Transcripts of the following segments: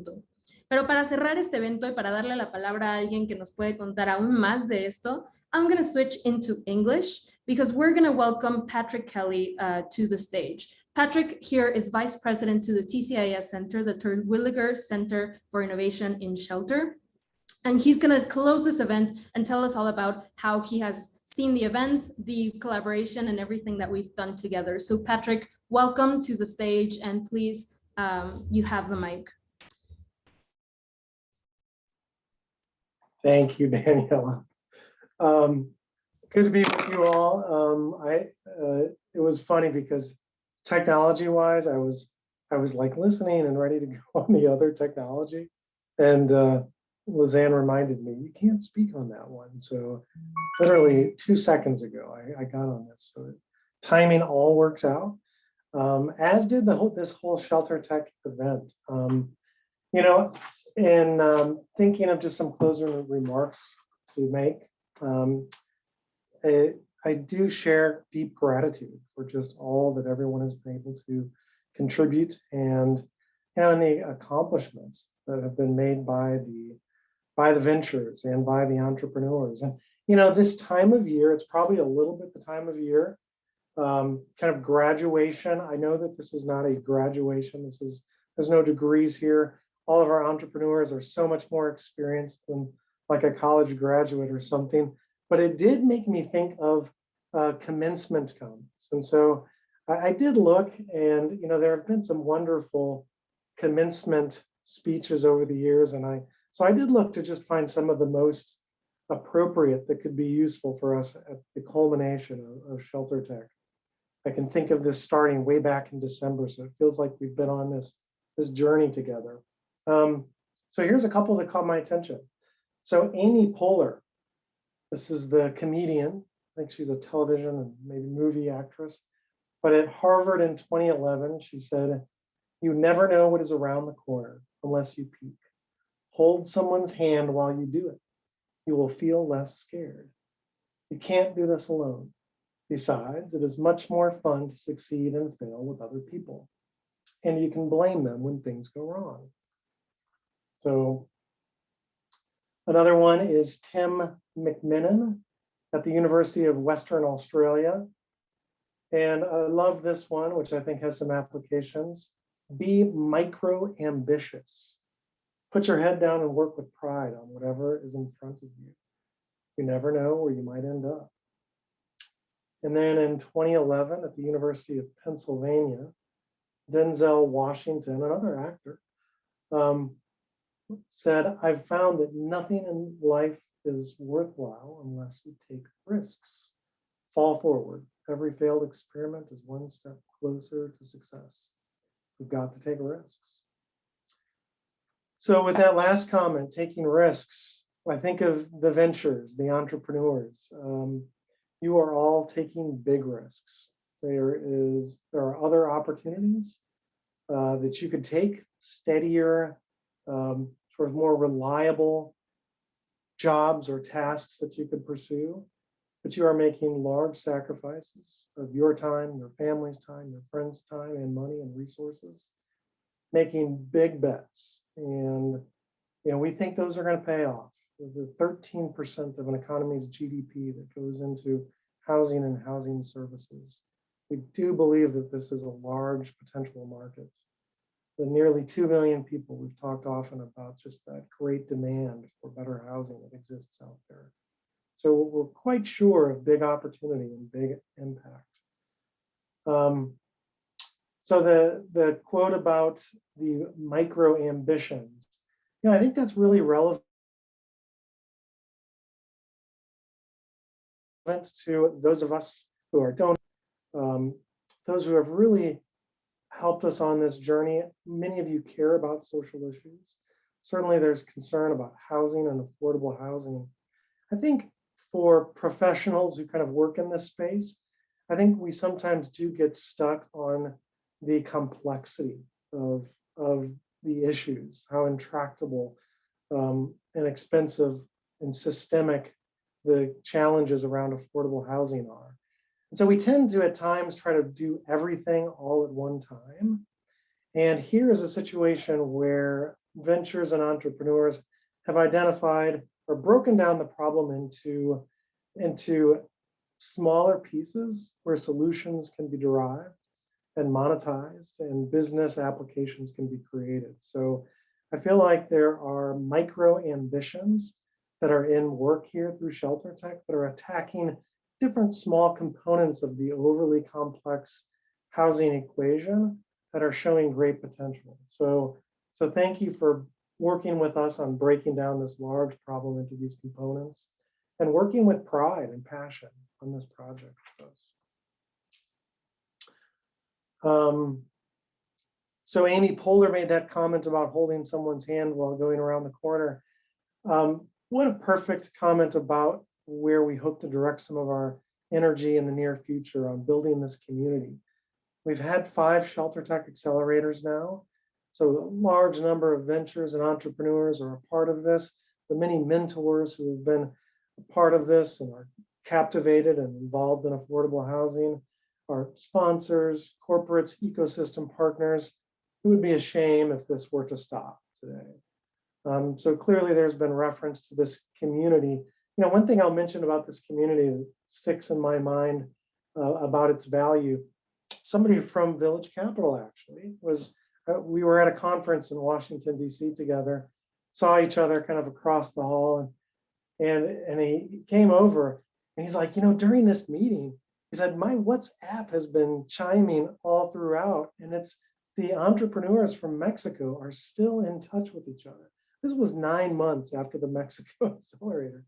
pronto. Pero para cerrar este evento y para darle la palabra a alguien que nos puede contar aún más de esto, I'm going to switch into English because we're going to welcome Patrick Kelley to the stage. Patrick here is Vice President to the TCIS Center, the Terwilliger Center for Innovation in Shelter. And he's going to close this event and tell us all about how he has seen the event, the collaboration, and everything that we've done together. So Patrick, welcome to the stage, and please, you have the mic. Thank you, Daniela. Good to be with you all. It was funny because technology-wise, I was like listening and ready to go on the other technology, and Lizanne reminded me, you can't speak on that one. So literally 2 seconds ago, I got on this. So timing all works out, as did this whole shelter tech event. You know, in thinking of just some closing remarks to make, I do share deep gratitude for just all that everyone has been able to contribute, and the accomplishments that have been made by the ventures and by the entrepreneurs. And this time of year, it's probably a little bit the time of year, kind of graduation. I know that this is not a graduation. There's no degrees here. All of our entrepreneurs are so much more experienced than like a college graduate or something. But it did make me think of commencement comments. And so I did look, and there have been some wonderful commencement speeches over the years, and I did look to just find some of the most appropriate that could be useful for us at the culmination of Shelter Tech. I can think of this starting way back in December, so it feels like we've been on this journey together. So here's a couple that caught my attention. So Amy Poehler, this is the comedian. I think she's a television and maybe movie actress. But at Harvard in 2011, she said, "You never know what is around the corner unless you peek. Hold someone's hand while you do it. You will feel less scared. You can't do this alone. Besides, it is much more fun to succeed and fail with other people. And you can blame them when things go wrong." So another one is Tim McMinnon at the University of Western Australia. And I love this one, which I think has some applications. Be micro-ambitious. Put your head down and work with pride on whatever is in front of you. You never know where you might end up. And then in 2011 at the University of Pennsylvania, Denzel Washington, another actor, said, "I've found that nothing in life is worthwhile unless you take risks. Fall forward. Every failed experiment is one step closer to success. We've got to take risks." So with that last comment, taking risks, I think of the ventures, the entrepreneurs. You are all taking big risks. There are other opportunities that you could take, steadier, sort of more reliable jobs or tasks that you could pursue, but you are making large sacrifices of your time, your family's time, your friends' time, and money and resources, making big bets. And we think those are going to pay off. The 13% of an economy's GDP that goes into housing and housing services. We do believe that this is a large potential market. The nearly 2 million people, we've talked often about just that great demand for better housing that exists out there. So we're quite sure of big opportunity and big impact. So the quote about the micro ambitions, I think that's really relevant to those of us who are donors, those who have really helped us on this journey. Many of you care about social issues. Certainly there's concern about housing and affordable housing. I think for professionals who kind of work in this space, I think we sometimes do get stuck on the complexity of the issues, how intractable and expensive and systemic the challenges around affordable housing are. And so we tend to at times try to do everything all at one time. And here is a situation where venture ventures and entrepreneurs have identified or broken down the problem into smaller pieces where solutions can be derived and monetized and business applications can be created. So I feel like there are micro ambitions that are in work here through Shelter Tech that are attacking different small components of the overly complex housing equation that are showing great potential. So thank you for working with us on breaking down this large problem into these components and working with pride and passion on this project with us. So Amy Poehler made that comment about holding someone's hand while going around the corner. What a perfect comment about where we hope to direct some of our energy in the near future on building this community. We've had 5 Shelter Tech accelerators now. So a large number of ventures and entrepreneurs are a part of this. The many mentors who have been a part of this and are captivated and involved in affordable housing, our sponsors, corporates, ecosystem partners. It would be a shame if this were to stop today. So clearly there's been reference to this community. You know, one thing I'll mention about this community that sticks in my mind about its value, somebody from Village Capital actually was, we were at a conference in Washington, D.C. together, saw each other kind of across the hall, and he came over and he's like, you know, during this meeting, he said, my WhatsApp has been chiming all throughout, and it's the entrepreneurs from Mexico are still in touch with each other. This was 9 months after the Mexico Accelerator.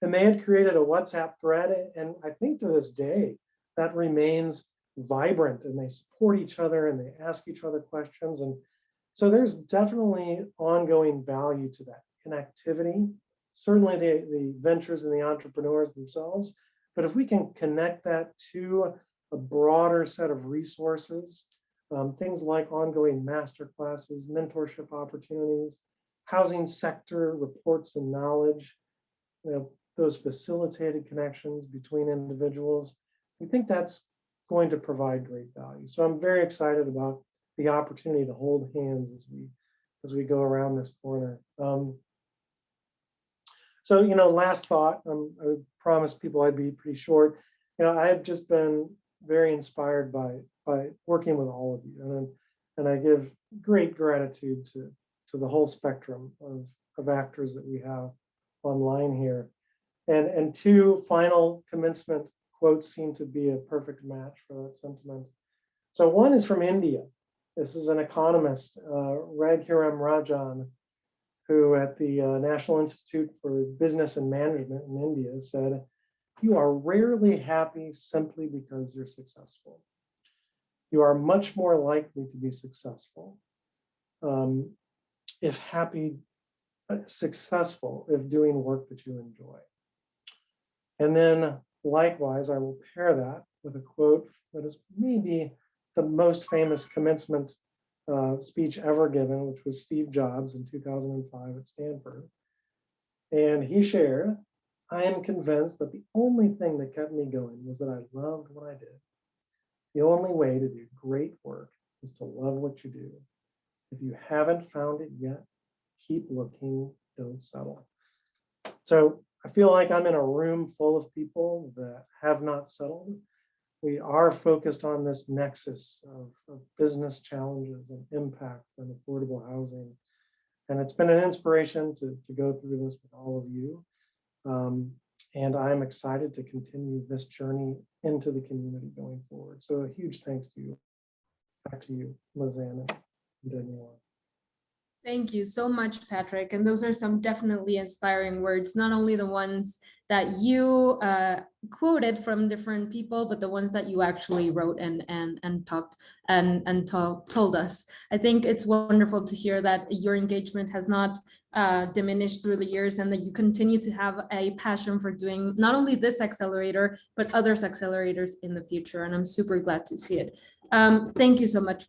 And they had created a WhatsApp thread. And I think to this day, that remains vibrant, and they support each other and they ask each other questions. And so there's definitely ongoing value to that connectivity. Certainly the ventures and the entrepreneurs themselves. But if we can connect that to a broader set of resources, things like ongoing master classes, mentorship opportunities, housing sector reports and knowledge, you know, those facilitated connections between individuals, we think that's going to provide great value. So I'm very excited about the opportunity to hold hands as we go around this corner. So, you know, last thought, I promised people I'd be pretty short. You know, I've just been very inspired by working with all of you, and I give great gratitude to the whole spectrum of actors that we have online here. And 2 final commencement quotes seem to be a perfect match for that sentiment. So one is from India. This is an economist, Raghuram Rajan, who at the National Institute for Business and Management in India said, "You are rarely happy simply because you're successful. You are much more likely to be successful successful if doing work that you enjoy." And then likewise, I will pair that with a quote that is maybe the most famous commencement speech ever given, which was Steve Jobs in 2005 at Stanford. And he shared, "I am convinced that the only thing that kept me going was that I loved what I did. The only way to do great work is to love what you do. If you haven't found it yet, keep looking, don't settle." So I feel like I'm in a room full of people that have not settled. We are focused on this nexus of business challenges and impact and affordable housing. And it's been an inspiration to go through this with all of you. And I'm excited to continue this journey into the community going forward. So a huge thanks to you. Back to you, Lizanne and Daniela. Thank you so much, Patrick. And those are some definitely inspiring words, not only the ones that you quoted from different people, but the ones that you actually wrote and talked and told us. I think it's wonderful to hear that your engagement has not diminished through the years, and that you continue to have a passion for doing not only this accelerator, but others accelerators in the future. And I'm super glad to see it. Thank you so much